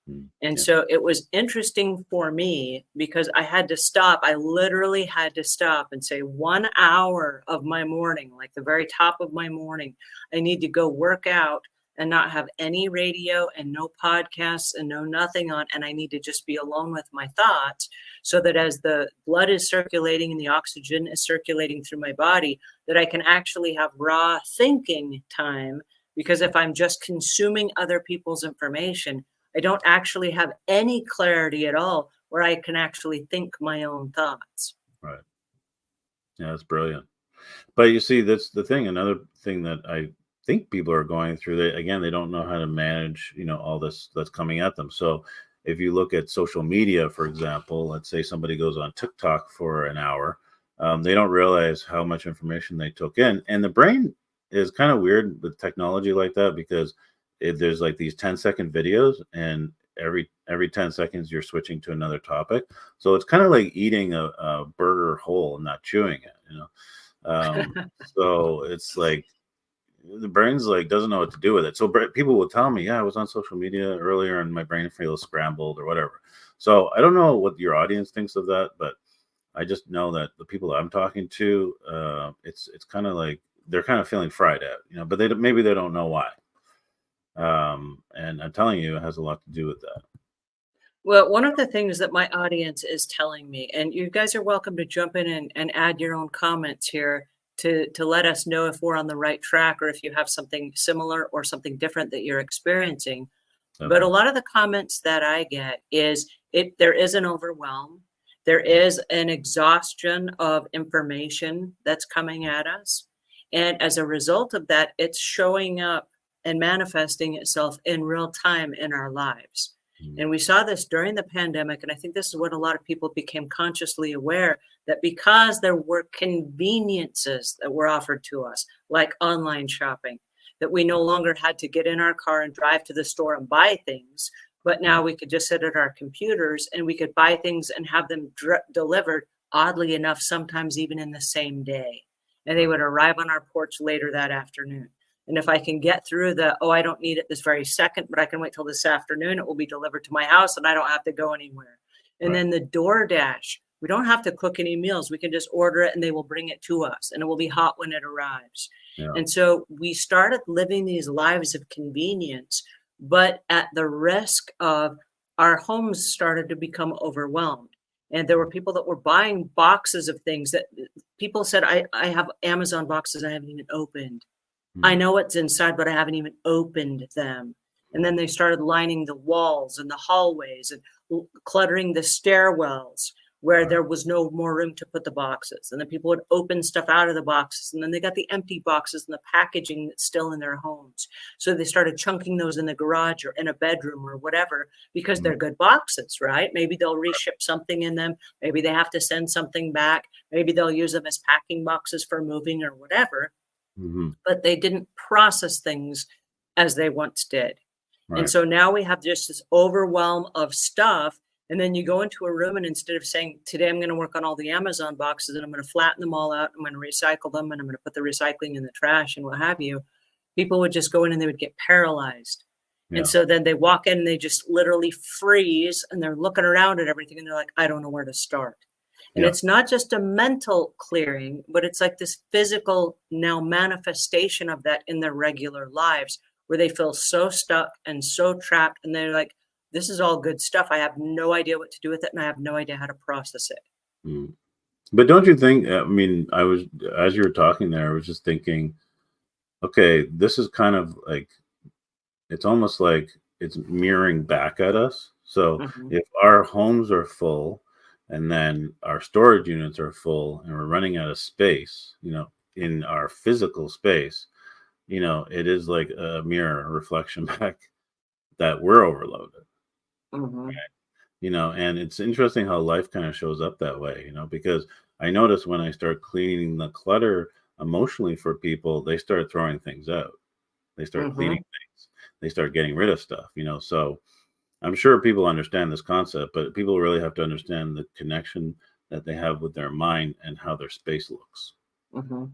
Mm, And yeah. so it was interesting for me because I had to stop. I literally had to stop and say 1 hour of my morning, like the very top of my morning, I need to go work out and not have any radio and no podcasts and no nothing on. And I need to just be alone with my thoughts so that as the blood is circulating and the oxygen is circulating through my body, that I can actually have raw thinking time. Because if I'm just consuming other people's information, I don't actually have any clarity at all where I can actually think my own thoughts. Right. Yeah, that's brilliant. But you see, that's the thing. Another thing that I think people are going through, they don't know how to manage, all this that's coming at them. So if you look at social media, for example, let's say somebody goes on TikTok for an hour, they don't realize how much information they took in. And the brain is kind of weird with technology like that because there's like these 10-second videos, and every 10 seconds you're switching to another topic. So it's kind of like eating a burger whole and not chewing it. So it's like the brain's like doesn't know what to do with it. So people will tell me, yeah, I was on social media earlier and my brain feels scrambled or whatever. So I don't know what your audience thinks of that, but I just know that the people I'm talking to, it's kind of like they're kind of feeling fried out, but maybe they don't know why. And I'm telling you, it has a lot to do with that. Well, one of the things that my audience is telling me, and you guys are welcome to jump in and add your own comments here to let us know if we're on the right track or if you have something similar or something different that you're experiencing. But a Definitely. lot of the comments that I get is there is an overwhelm. There is an exhaustion of information that's coming at us. And as a result of that, it's showing up and manifesting itself in real time in our lives. Mm, And we saw this during the pandemic. And I think this is what a lot of people became consciously aware that because there were conveniences that were offered to us, like online shopping, that we no longer had to get in our car and drive to the store and buy things, but mm, now we could just sit at our computers and we could buy things and have them delivered, oddly enough, sometimes even in the same day. And they right. would arrive on our porch later that afternoon. And if I can get through oh, I don't need it this very second, but I can wait till this afternoon, it will be delivered to my house and I don't have to go anywhere. And Right. then the DoorDash, we don't have to cook any meals. We can just order it and they will bring it to us and it will be hot when it arrives. Yeah. And so we started living these lives of convenience, but at the risk of our homes started to become overwhelmed. And there were people that were buying boxes of things that people said, I have Amazon boxes I haven't even opened. I Mm, know what's inside, but I haven't even opened them. And then they started lining the walls and the hallways and cluttering the stairwells where right. there was no more room to put the boxes. And then people would open stuff out of the boxes. And then they got the empty boxes and the packaging that's still in their homes. So they started chunking those in the garage or in a bedroom or whatever because Mm, they're good boxes, right? Maybe they'll reship something in them. Maybe they have to send something back. Maybe they'll use them as packing boxes for moving or whatever, mhm, but they didn't process things as they once did. And right. so now we have just this overwhelm of stuff. And then you go into a room and instead of saying, today I'm going to work on all the Amazon boxes and I'm going to flatten them all out, I'm going to recycle them and I'm going to put the recycling in the trash and what have you, people would just go in and they would get paralyzed. And Yeah. so then they walk in and they just literally freeze and they're looking around at everything and they're like, I don't know where to start. And Yeah. it's not just a mental clearing, but it's like this physical now manifestation of that in their regular lives where they feel so stuck and so trapped. And they're like, this is all good stuff. I have no idea what to do with it. And I have no idea how to process it. Mm. But don't you think, I mean, as you were talking there, I was just thinking, okay, this is kind of like, it's almost like it's mirroring back at us. So Mhm, if our homes are full and then our storage units are full and we're running out of space, in our physical space, it is like a mirror, a reflection back that we're overloaded. mhm, And it's interesting how life kind of shows up that way, because I notice when I start cleaning the clutter emotionally for people, they start throwing things out. They start cleaning mhm. things. They start getting rid of stuff. So I'm sure people understand this concept, but people really have to understand the connection that they have with their mind and how their space looks. Mhm.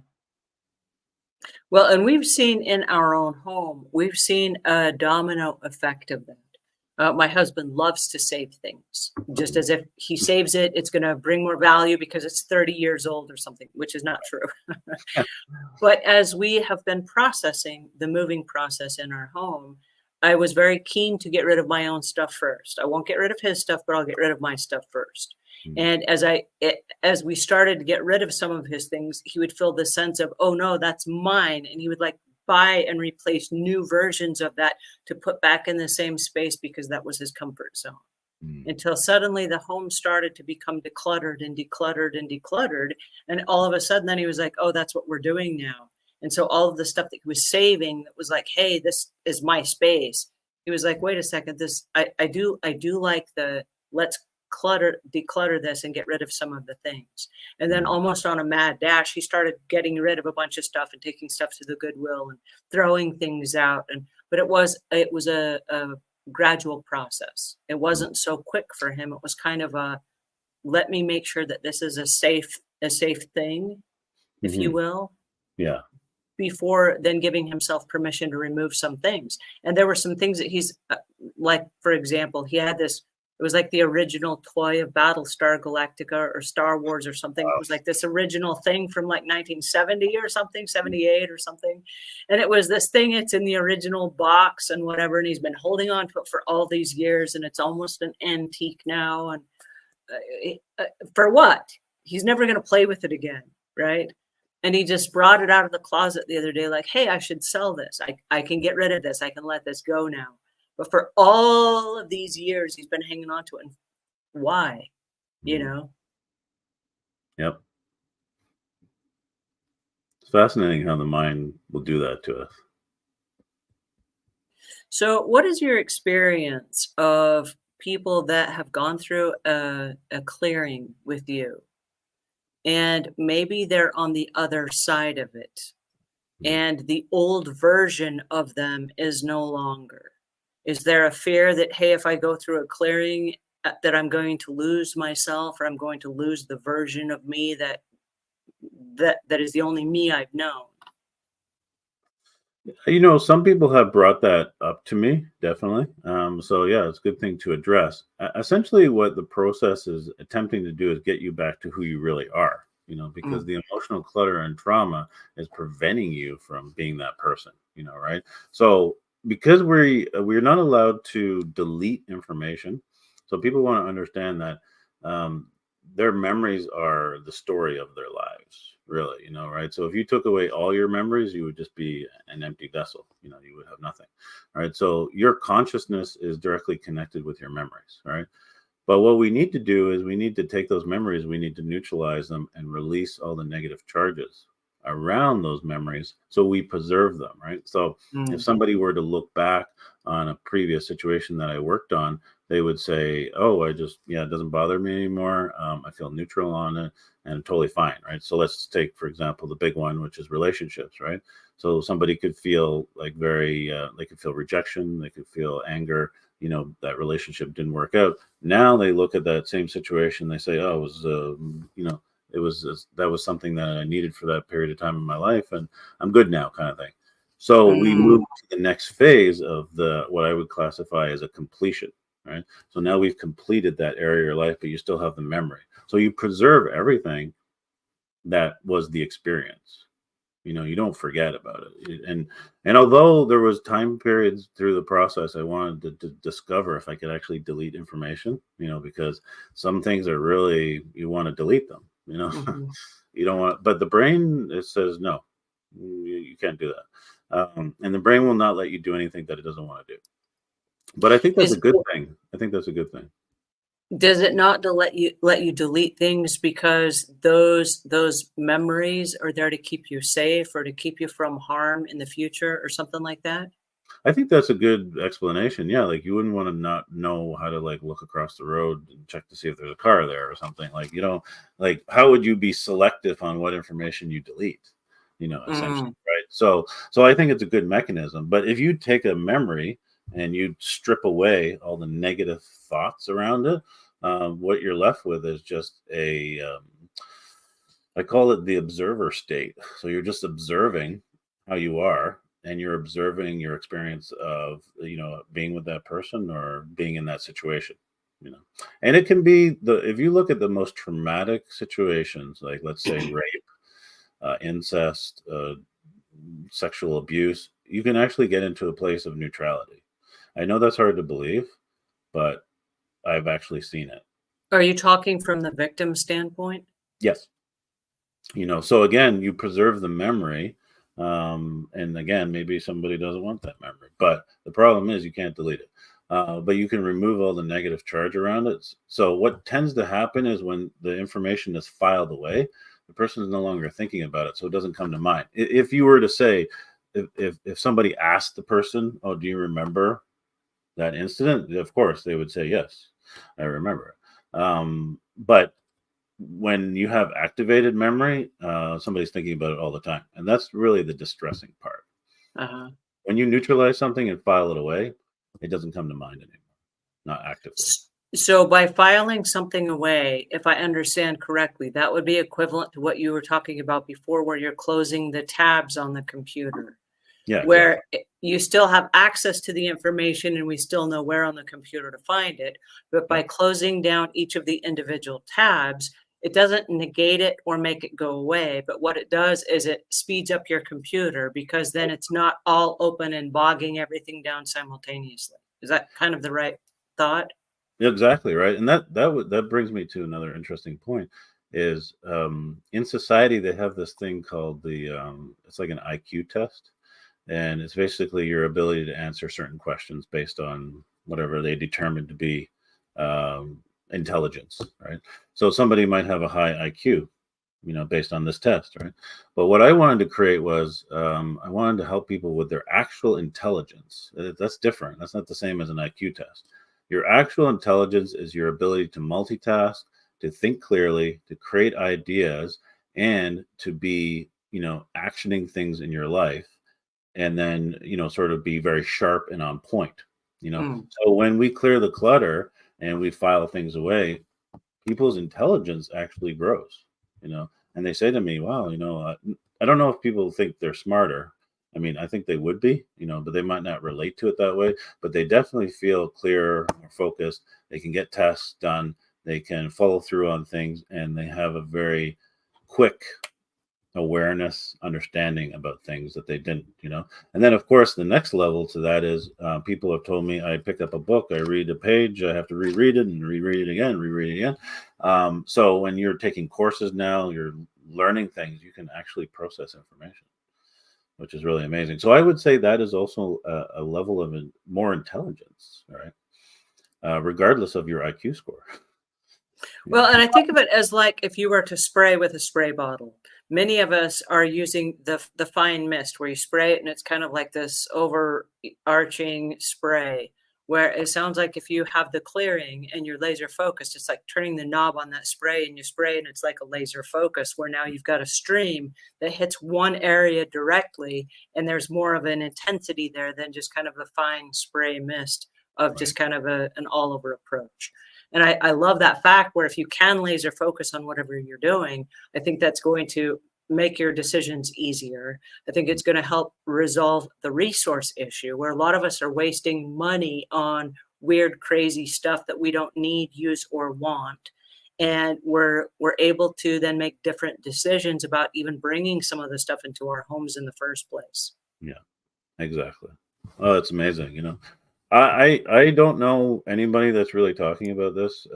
Well, and we've seen in our own home, we've seen a domino effect of that. My husband loves to save things, just Mhm. as if he saves it, it's going to bring more value because it's 30 years old or something, which is not true. But as we have been processing the moving process in our home, I was very keen to get rid of my own stuff first. I won't get rid of his stuff, but I'll get rid of my stuff first. Mm, And as we started to get rid of some of his things, he would feel the sense of, oh no, that's mine. And he would like buy and replace new versions of that to put back in the same space because that was his comfort zone. Mm. until suddenly the home started to become decluttered and decluttered and decluttered. And all of a sudden, then he was like, oh, that's what we're doing now. And so all of the stuff that he was saving that was like, hey, this is my space. He was like, wait a second, I do like the let's declutter this and get rid of some of the things. And then Mm. almost on a mad dash, he started getting rid of a bunch of stuff and taking stuff to the Goodwill and throwing things out. And but it was a gradual process. It Mm. wasn't so quick for him. It was kind of a let me make sure that this is a safe thing, if you Mhm. will, Yeah. before then giving himself permission to remove some things. And there were some things that he's like, for example, he had this. It was like the original toy of Battlestar Galactica or Star Wars or something. It was like this original thing from like 1970 or something, 78 or something. And it was this thing, it's in the original box and whatever. And he's been holding on to it for all these years. And it's almost an antique now. And for what? He's never going to play with it again, right? And he just brought it out of the closet the other day, like, hey, I should sell this. I can get rid of this. I can let this go now. But for all of these years, he's been hanging on to it. And why? You Mhm. know? Yep. It's fascinating how the mind will do that to us. So, what is your experience of people that have gone through a clearing with you? And maybe they're on the other side of it, Mm. and the old version of them is no longer. Is there a fear that, hey, if I go through a clearing, that I'm going to lose myself, or I'm going to lose the version of me that is the only me I've known? Some people have brought that up to me, definitely. So yeah, it's a good thing to address. Essentially, what the process is attempting to do is get you back to who you really are. Because Mm, the emotional clutter and trauma is preventing you from being that person. Right? So because we're not allowed to delete information, so people want to understand that um, their memories are the story of their lives, really, right? So if you took away all your memories, you would just be an empty vessel, you would have nothing, right? So your consciousness is directly connected with your memories, right? But what we need to do is we need to take those memories, we need to neutralize them and release all the negative charges around those memories so we preserve them, right? So if mm, somebody were to look back on a previous situation that I worked on, they would say, oh, yeah, it doesn't bother me anymore. I feel neutral on it and totally fine, right? So let's take, for example, the big one, which is relationships, right? So somebody could feel like they could feel rejection, they could feel anger, that relationship didn't work out. Now they look at that same situation, they say, oh, it was, that was something that I needed for that period of time in my life, and I'm good now, kind of thing. So we mm. move to the next phase of the what I would classify as a completion, right? So now we've completed that area of your life, but you still have the memory. So you preserve everything that was the experience. You don't forget about it. And although there was time periods through the process, I wanted to discover if I could actually delete information, because some things are really, you want to delete them, Mhm. you don't want, but the brain, it says, no, you can't do that. And the brain will not let you do anything that it doesn't want to do. But I think that's a Is good thing. I think that's a good thing. Does it not to let you delete things because those memories are there to keep you safe or to keep you from harm in the future or something like that? I think that's a good explanation. Yeah, like you wouldn't want to not know how to like look across the road and check to see if there's a car there or something. Like, like how would you be selective on what information you delete? Essentially, Mm. right? So I think it's a good mechanism. But if you take a memory and you strip away all the negative thoughts around it, what you're left with is just I call it the observer state. So you're just observing how you are, and you're observing your experience of, being with that person or being in that situation, you know. And it can be if you look at the most traumatic situations, like let's say rape, incest, sexual abuse, you can actually get into a place of neutrality. I know that's hard to believe, but I've actually seen it. Are you talking from the victim standpoint? Yes. So again, you preserve the memory, and again, maybe somebody doesn't want that memory, but the problem is you can't delete it. but you can remove all the negative charge around it. So what tends to happen is when the information is filed away, the person is no longer thinking about it, so it doesn't come to mind. If you were to say, if somebody asked the person, "Oh, do you remember that incident?" Of course, they would say, "Yes, I remember it." But when you have activated memory, somebody's thinking about it all the time, and that's really the distressing part. Uh-huh. When you neutralize something and file it away, it doesn't come to mind anymore, not actively. So by filing something away, if I understand correctly, that would be equivalent to what you were talking about before, where you're closing the tabs on the computer, Yeah, exactly. where you still have access to the information and we still know where on the computer to find it. But Yeah. by closing down each of the individual tabs, it doesn't negate it or make it go away. But what it does is it speeds up your computer, because then it's not all open and bogging everything down simultaneously. Is that kind of the right thought? Exactly, right, and that brings me to another interesting point, is, in society, they have this thing called it's like an IQ test, and it's basically your ability to answer certain questions based on whatever they determine to be, um, intelligence, right? So somebody might have a high IQ, based on this test, right? But what I wanted to create was, I wanted to help people with their actual intelligence. That's different. That's not the same as an IQ test. Your actual intelligence is your ability to multitask, to think clearly, to create ideas, and to be, actioning things in your life, and then, sort of be very sharp and on point. Mm. So when we clear the clutter and we file things away, people's intelligence actually grows, and they say to me, wow, I don't know if people think they're smarter. I mean, I think they would be, but they might not relate to it that way, but they definitely feel clearer, more focused. They can get tasks done, they can follow through on things, and they have a very quick awareness, understanding about things that they didn't. And then, of course, the next level to that is, people have told me, I pick up a book, I read a page, I have to reread it and reread it again, reread it again. So when you're taking courses now, you're learning things, you can actually process information, which is really amazing. So I would say that is also a level of more intelligence, right? Regardless of your IQ score. you Well, know and I think of it as like if you were to spray with a spray bottle. Many of us are using the fine mist where you spray it and it's kind of like this overarching spray. Where it sounds like if you have the clearing and you're laser focused, it's like turning the knob on that spray and you spray and it's like a laser focus, where now you've got a stream that hits one area directly and there's more of an intensity there than just kind of a fine spray mist of right. just kind of an all over approach. And I love that fact, where if you can laser focus on whatever you're doing, I think that's going to make your decisions easier. I think it's going to help resolve the resource issue, where a lot of us are wasting money on weird, crazy stuff that we don't need, use, or want. And we're able to then make different decisions about even bringing some of the stuff into our homes in the first place. Yeah, exactly. Oh, that's amazing. I don't know anybody that's really talking about this,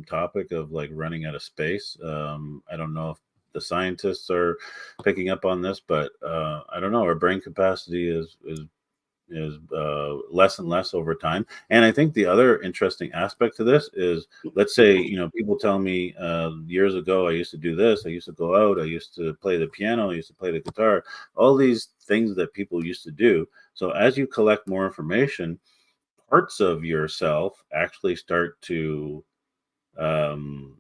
topic of like running out of space. I don't know if the scientists are picking up on this, but I don't know. Our brain capacity is less and less over time. And I think the other interesting aspect to this is, let's say, people tell me, years ago, I used to do this, I used to go out, I used to play the piano, I used to play the guitar, all these things that people used to do. So as you collect more information, parts of yourself actually start to, um,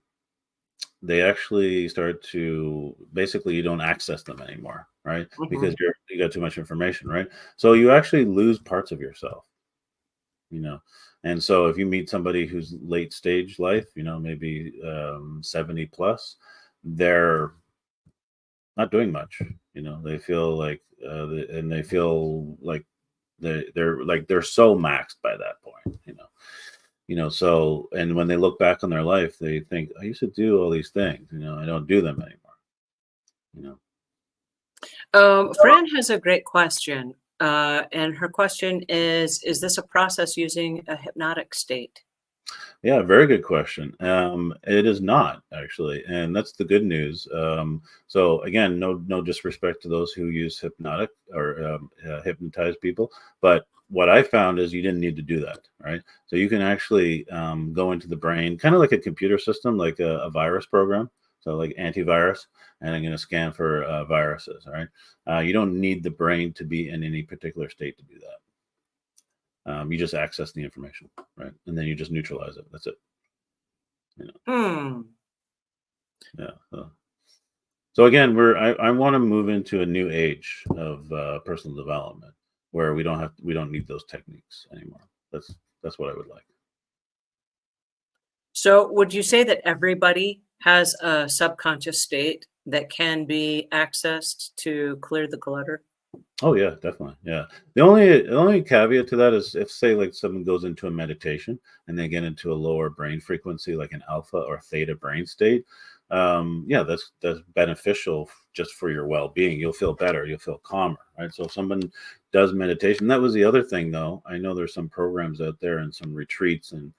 they actually start to, basically, you don't access them anymore, right? Because Mhm. you got too much information, right? So you actually lose parts of yourself, you know. And so if you meet somebody who's late stage life, maybe 70 plus, they're not doing much. They feel like, and they feel like they're so maxed by that point. So, and when they look back on their life, they think, I used to do all these things, I don't do them anymore, you know. Fran has a great question. And her question is this a process using a hypnotic state? Yeah, very good question. It is not actually, and that's the good news. So again, no disrespect to those who use hypnotic or hypnotize people, but what I found is you didn't need to do that, right? So you can actually go into the brain, kind of like a computer system, like a virus program. So like antivirus, and I'm going to scan for viruses, right? You don't need the brain to be in any particular state to do that. You just access the information, right? And then you just neutralize it. That's it. Yeah. So again, I want to move into a new age of personal development where we don't need those techniques anymore. That's what I would like. So would you say that everybody has a subconscious state that can be accessed to clear the clutter? Oh yeah, definitely. Yeah. The only caveat to that is if say like someone goes into a meditation and they get into a lower brain frequency, like an alpha or theta brain state. Yeah, that's beneficial just for your well-being. You'll feel better, you'll feel calmer, right? So if someone does meditation, that was the other thing though. I know there's some programs out there and some retreats and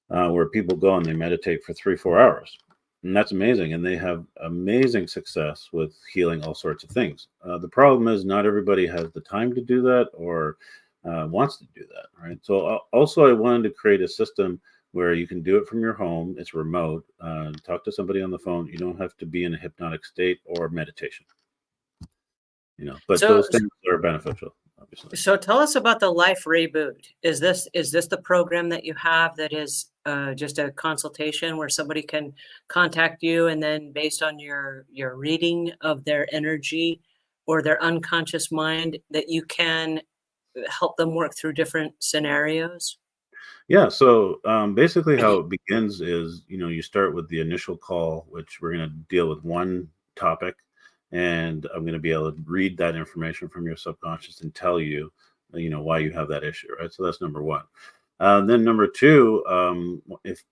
where people go and they meditate for 3-4 hours. And that's amazing. And they have amazing success with healing all sorts of things. The problem is not everybody has the time to do that or wants to do that, right? So also I wanted to create a system where you can do it from your home. It's remote. Talk to somebody on the phone. You don't have to be in a hypnotic state or meditation, but So those things are beneficial, obviously. so tell us about the Life Reboot. Is this the program that you have that is just a consultation where somebody can contact you and then based on your reading of their energy or their unconscious mind that you can help them work through different scenarios? Yeah. So basically, how it begins is, you start with the initial call, which we're going to deal with one topic, and I'm going to be able to read that information from your subconscious and tell you, why you have that issue, right? So that's number one. Then number two, if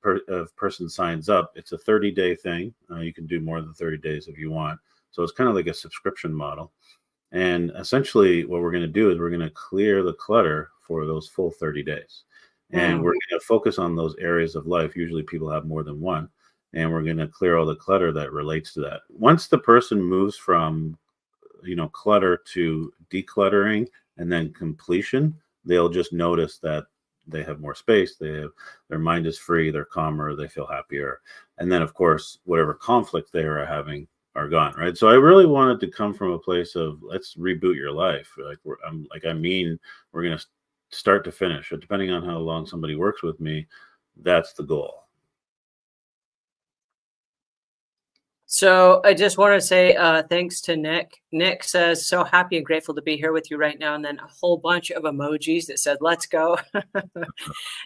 person signs up, it's a 30-day thing. You can do more than 30 days if you want. So it's kind of like a subscription model. And essentially, what we're going to do is we're going to clear the clutter for those full 30 days. And Hmm. we're going to focus on those areas of life. Usually people have more than one. And we're going to clear all the clutter that relates to that. Once the person moves from, clutter to decluttering and then completion, they'll just notice that they have more space. Their mind is free. They're calmer. They feel happier. And then, of course, whatever conflict they are having are gone, right? So I really wanted to come from a place of let's reboot your life. We're going to start to finish, depending on how long somebody works with me. That's the goal. So I just want to say thanks to Nick. Nick says, so happy and grateful to be here with you right now. And then a whole bunch of emojis that said, let's go.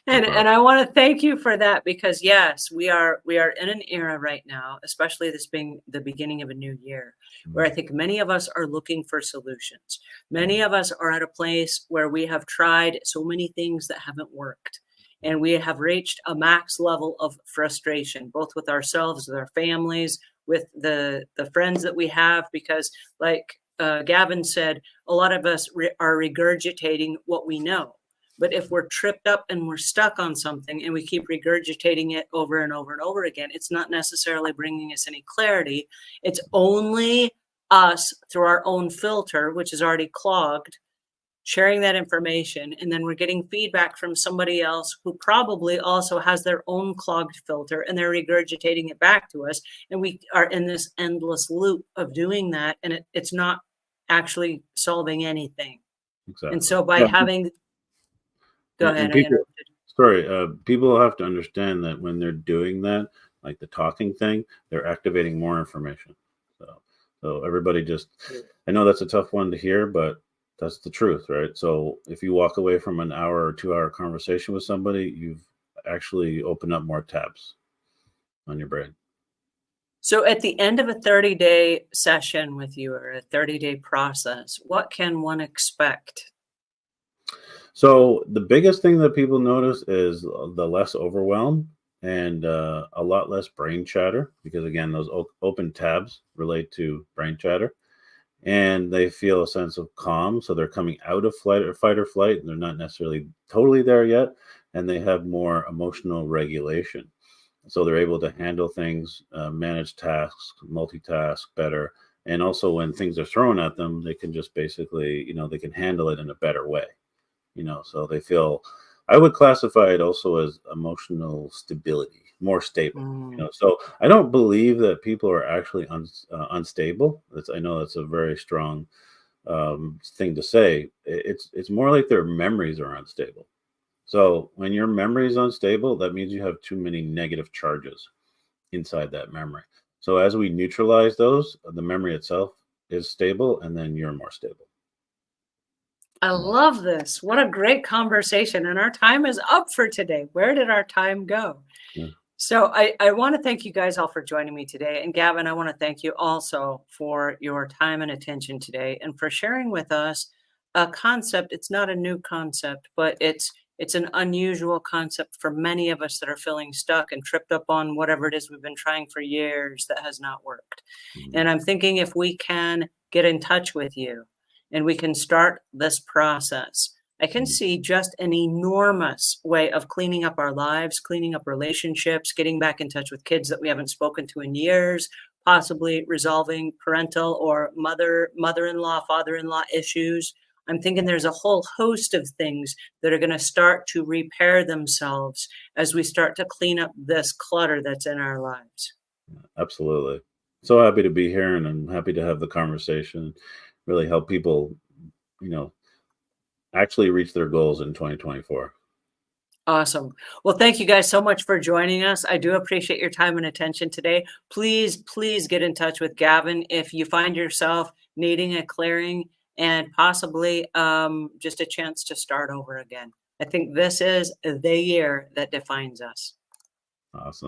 And I want to thank you for that because yes, we are in an era right now, especially this being the beginning of a new year, where I think many of us are looking for solutions. Many of us are at a place where we have tried so many things that haven't worked. And we have reached a max level of frustration, both with ourselves, with our families, with the friends that we have, because like Gavin said, a lot of us are regurgitating what we know. But if we're tripped up and we're stuck on something and we keep regurgitating it over and over and over again, it's not necessarily bringing us any clarity. It's only us through our own filter, which is already clogged, sharing that information, and then we're getting feedback from somebody else who probably also has their own clogged filter and they're regurgitating it back to us, and we are in this endless loop of doing that, and it's not actually solving anything. Exactly. And so by having go And ahead, I people, interrupted. sorry, people have to understand that when they're doing that, like the talking thing, they're activating more information. So everybody just, I know that's a tough one to hear, but that's the truth, right? So if you walk away from an hour or 2 hour conversation with somebody, you've actually opened up more tabs on your brain. So at the end of a 30-day session with you or a 30-day process, what can one expect? So the biggest thing that people notice is the less overwhelm and a lot less brain chatter because again, those open tabs relate to brain chatter, and they feel a sense of calm. So they're coming out of fight or flight, and they're not necessarily totally there yet, and they have more emotional regulation. So they're able to handle things, manage tasks, multitask better, and also when things are thrown at them, they can just basically, they can handle it in a better way. So they feel, I would classify it also as emotional stability, more stable. Mm. So I don't believe that people are actually unstable. I know that's a very strong thing to say. It's more like their memories are unstable. So when your memory is unstable, that means you have too many negative charges inside that memory. So as we neutralize those, the memory itself is stable, and then you're more stable. I love this. What a great conversation. And our time is up for today. Where did our time go? Yeah. So I want to thank you guys all for joining me today. And Gavin, I want to thank you also for your time and attention today and for sharing with us a concept. It's not a new concept, but it's an unusual concept for many of us that are feeling stuck and tripped up on whatever it is we've been trying for years that has not worked. Mhm. And I'm thinking if we can get in touch with you and we can start this process, I can Mhm. see just an enormous way of cleaning up our lives, cleaning up relationships, getting back in touch with kids that we haven't spoken to in years, possibly resolving parental or mother-in-law, father-in-law issues. I'm thinking there's a whole host of things that are going to start to repair themselves as we start to clean up this clutter that's in our lives. Absolutely. So happy to be here, and I'm happy to have the conversation, really help people, you know, actually reach their goals in 2024. Awesome. Well, thank you guys so much for joining us. I do appreciate your time and attention today. Please, please get in touch with Gavin if you find yourself needing a clearing and possibly just a chance to start over again. I think this is the year that defines us. Awesome.